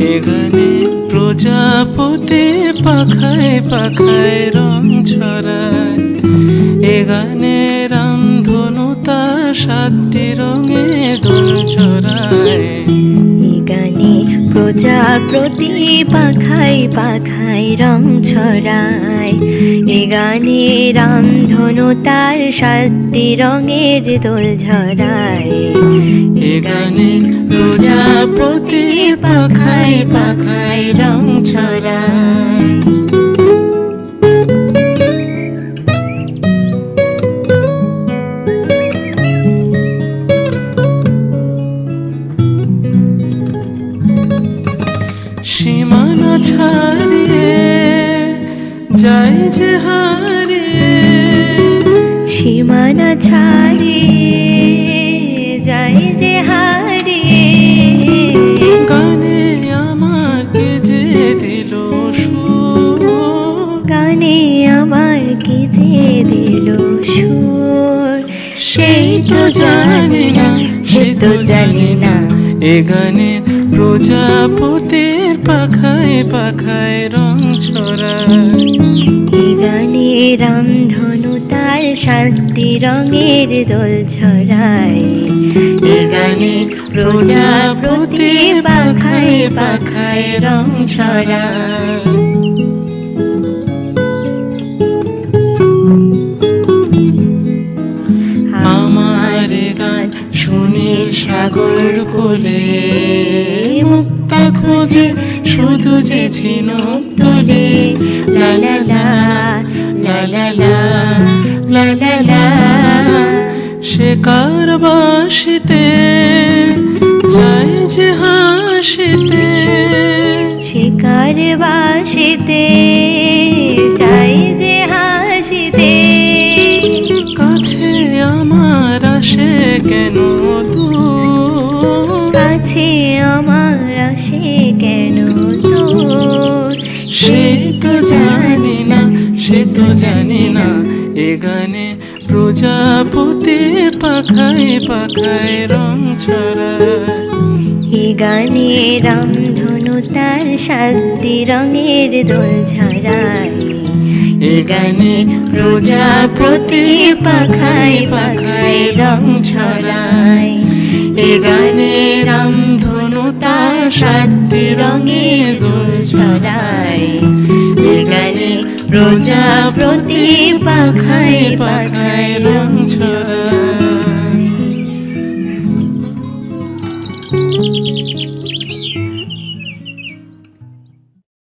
এ গানে প্রজাপতি পাখায় পাখায় রং ছড়ায়, এ গানে রামধনু তার 7টি রঙে দোল ছড়ায়। এ গানে প্রজাপতি পাখায় পাখায় রং ছড়ায়, এ গানে রামধনু তার 7টি রঙের দোল ঝরায়। এ গানে প্রজাপতি পাখায় পাখায় রং ছড়ায়। সীমানা ছাড়িয়ে যাই যে হারিয়ে, সীমানা ছাড়িয়ে যাই যে হারিয়ে, গানে আমার কে যে দিল সুর, গানে আমার কে যে দিল সুর। সেই তো জানি না, সে তো জানি না, এ গানে প্রজাপতির পাখায় পাখায় রং ছড়ায়। এ গানে রামধনু তার 7টি রঙের দোল ছড়ায়, এ গানে প্রজাপতি পাখায় পাখায় রং ছড়ায়। আমার এ গান সুনীল সাগর কোলে, মুক্তা খোঁজে শুধু যে ঝিনুক তোলে। লা লা লা লা লা লা লা লা লা, সে কার বাঁশিতে যায় যে হাসিতে, সে কার বাঁশিতে যায় যে হাসিতে। কাছে আমার আসে কেন দূর, কাছে আমার আসে কেন তোর। সে তো জানি না, সে তো জানি না, এ গানে প্রজাপতি পাখায় পাখায় রং ছড়ায়। এ গানে রামধনু তার 7টি রঙের দোল ঝরায়, এ গানে প্রজাপতি পাখায় পাখায় রং ছড়ায়। এ গানে রামধনু তার 7টি রঙে দোল ছড়ায়। এ গানে প্রজাপতি পাখায় পাখায় রং